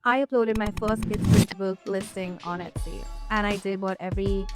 I uploaded my first kids printable listing on Etsy, and I did what every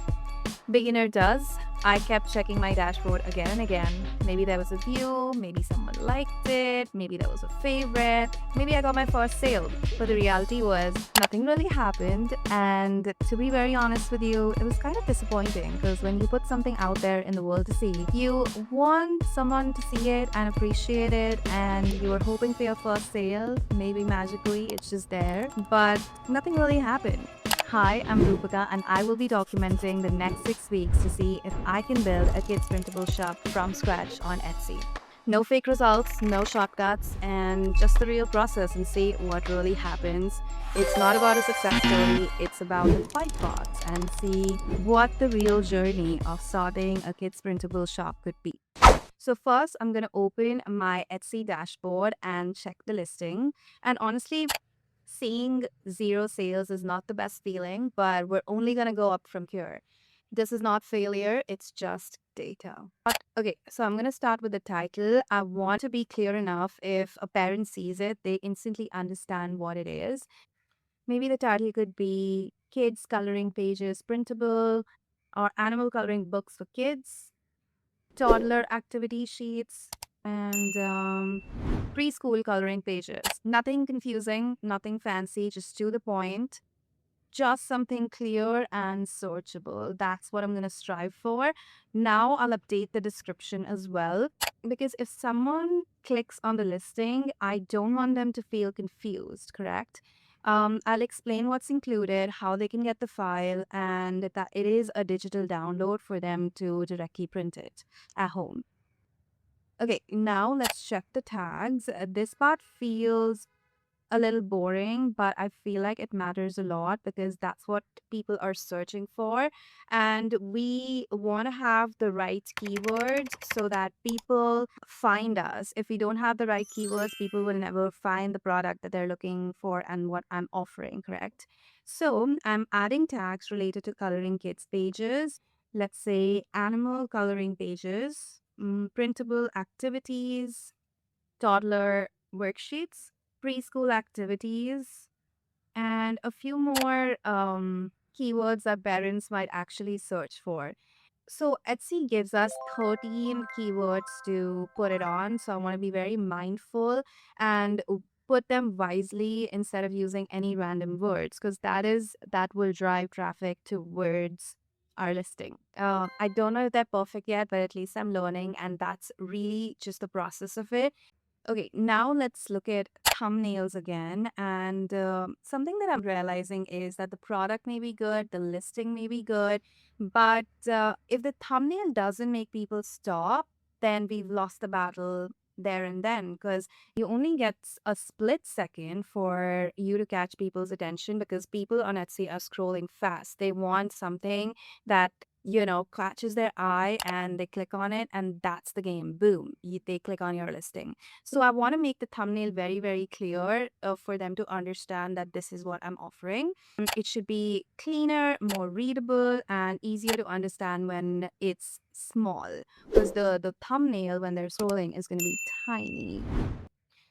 beginner does. I kept checking my dashboard again and again. Maybe there was a view, maybe someone liked it, maybe there was a favorite, maybe I got my first sale. But the reality was nothing really happened. And to be very honest with you, it was kind of disappointing because when you put something out there in the world to see, you want someone to see it and appreciate it, and you were hoping for your first sale. Maybe magically it's just there, but nothing really happened. Hi, I'm Rupika, and I will be documenting the next 6 weeks to see if I can build a kids printable shop from scratch on Etsy. No fake results, no shortcuts, and just the real process and see what really happens. It's not about a success story, it's about the quiet parts and see what the real journey of starting a kids printable shop could be. So first, I'm going to open my Etsy dashboard and check the listing. And honestly, seeing zero sales is not the best feeling, but we're only going to go up from here. This is not failure, it's just data. Okay, so I'm going to start with the title. I want to be clear enough if a parent sees it, they instantly understand what it is. Maybe the title could be Kids Coloring Pages Printable, or Animal Coloring Books for Kids, Toddler Activity Sheets, and preschool coloring pages. Nothing confusing, nothing fancy, just to the point. Just something clear and searchable. That's what I'm going to strive for. Now I'll update the description as well, because if someone clicks on the listing, I don't want them to feel confused, correct? I'll explain what's included, how they can get the file, and that it is a digital download for them to directly print it at home. Okay, now let's check the tags. This part feels a little boring, but I feel like it matters a lot because that's what people are searching for. And we want to have the right keywords so that people find us. If we don't have the right keywords, people will never find the product that they're looking for and what I'm offering, correct? So I'm adding tags related to coloring kids pages. Let's say animal coloring pages, printable activities, toddler worksheets, preschool activities, and a few more keywords that parents might actually search for. So Etsy gives us 13 keywords to put it on. So I want to be very mindful and put them wisely instead of using any random words, because that will drive traffic towards our listing. I don't know if they're perfect yet, but at least I'm learning, and that's really just the process of it. Okay, now let's look at thumbnails again. And something that I'm realizing is that the product may be good, the listing may be good, but if the thumbnail doesn't make people stop, then we've lost the battle there and then, because you only get a split second for you to catch people's attention, because people on Etsy are scrolling fast. They want something that catches their eye and they click on it, and that's the game. Boom, they click on your listing. So I want to make the thumbnail very, very clear for them to understand that this is what I'm offering. It should be cleaner, more readable, and easier to understand when it's small, because the thumbnail when they're scrolling is going to be tiny.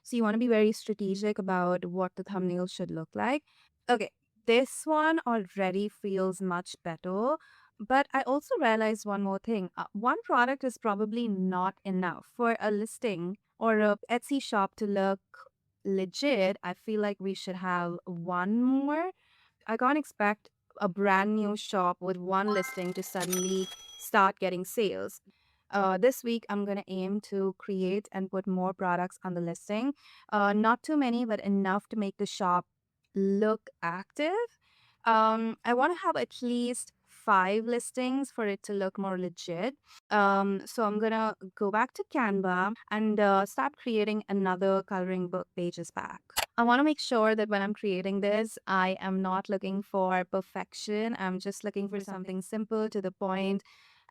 So you want to be very strategic about what the thumbnail should look like. Okay, this one already feels much better. But I also realized one more thing. One product is probably not enough for a listing or a Etsy shop to look legit. I feel like we should have one more. I can't expect a brand new shop with one listing to suddenly start getting sales. This week, I'm going to aim to create and put more products on the listing. Not too many, but enough to make the shop look active. I want to have at least 5 listings for it to look more legit. So I'm gonna go back to Canva and start creating another coloring book pages pack. I want to make sure that when I'm creating this, I am not looking for perfection. I'm just looking for something simple to the point,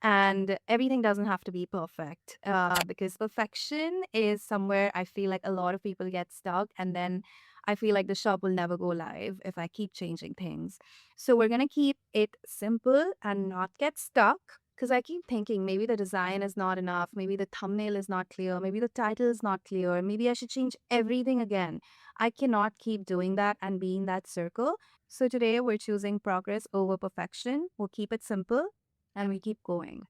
and everything doesn't have to be perfect, because perfection is somewhere I feel like a lot of people get stuck, and then I feel like the shop will never go live if I keep changing things. So we're going to keep it simple and not get stuck. Because I keep thinking maybe the design is not enough, maybe the thumbnail is not clear, maybe the title is not clear, maybe I should change everything again. I cannot keep doing that and be in that circle. So today we're choosing progress over perfection. We'll keep it simple and we keep going.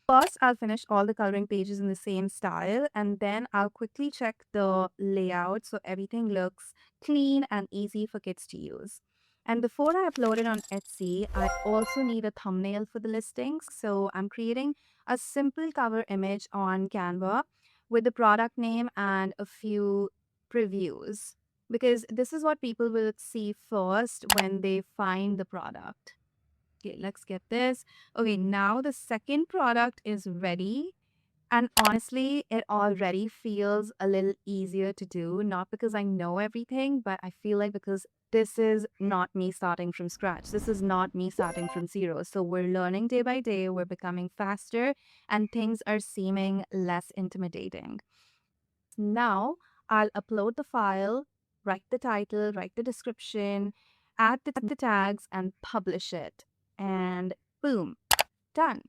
First, I'll finish all the coloring pages in the same style, and then I'll quickly check the layout so everything looks clean and easy for kids to use. And before I upload it on Etsy, I also need a thumbnail for the listings. So I'm creating a simple cover image on Canva with the product name and a few previews, because this is what people will see first when they find the product. Okay, let's get this. Okay, now the second product is ready. And honestly, it already feels a little easier to do, not because I know everything, but I feel like because this is not me starting from scratch. This is not me starting from zero. So we're learning day by day, we're becoming faster, and things are seeming less intimidating. Now I'll upload the file, write the title, write the description, add the tags, and publish it. And boom, done.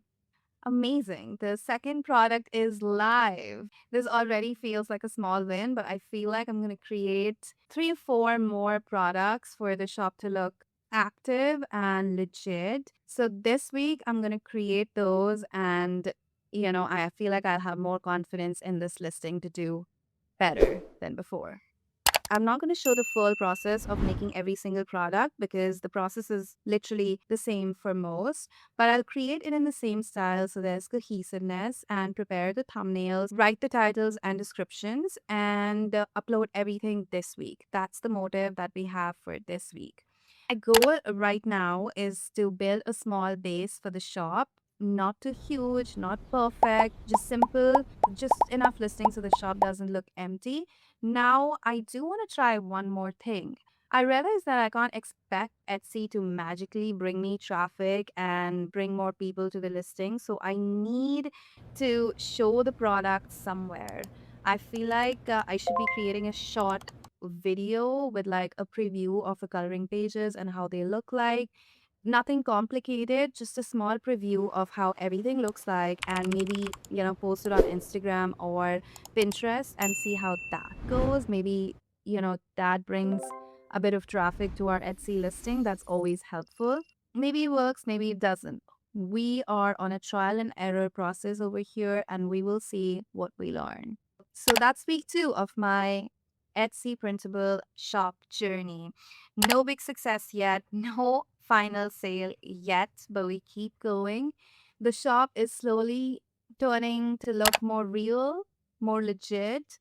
Amazing. The second product is live. This already feels like a small win, but I feel like I'm going to create 3 or 4 more products for the shop to look active and legit. So this week, I'm going to create those, and I feel like I'll have more confidence in this listing to do better than before. I'm not going to show the full process of making every single product because the process is literally the same for most, but I'll create it in the same style so there's cohesiveness, and prepare the thumbnails, write the titles and descriptions, and upload everything this week. That's the motive that we have for this week. My goal right now is to build a small base for the shop, not too huge, not perfect, just simple, just enough listings so the shop doesn't look empty. Now, I do want to try one more thing. I realize that I can't expect Etsy to magically bring me traffic and bring more people to the listing. So I need to show the product somewhere. I feel like I should be creating a short video with like a preview of the coloring pages and how they look like. Nothing complicated, just a small preview of how everything looks like, and maybe, post it on Instagram or Pinterest and see how that goes. Maybe, that brings a bit of traffic to our Etsy listing. That's always helpful. Maybe it works, maybe it doesn't. We are on a trial and error process over here, and we will see what we learn. So that's week 2 of my Etsy printable shop journey. No big success yet, no final sale yet, but we keep going. The shop is slowly turning to look more real, more legit.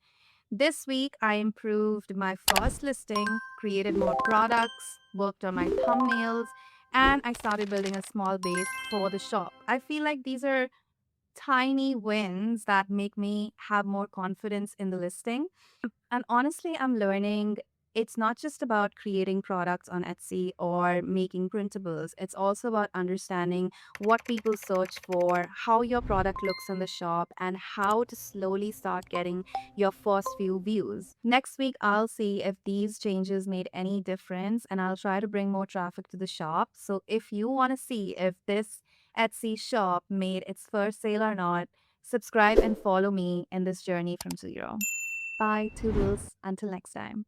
This week, I improved my first listing, created more products, worked on my thumbnails, and I started building a small base for the shop. I feel like these are tiny wins that make me have more confidence in the listing. And honestly, I'm learning it's not just about creating products on Etsy or making printables. It's also about understanding what people search for, how your product looks in the shop, and how to slowly start getting your first few views. Next week, I'll see if these changes made any difference, and I'll try to bring more traffic to the shop. So if you want to see if this Etsy shop made its first sale or not, subscribe and follow me in this journey from zero. Bye, toodles. Until next time.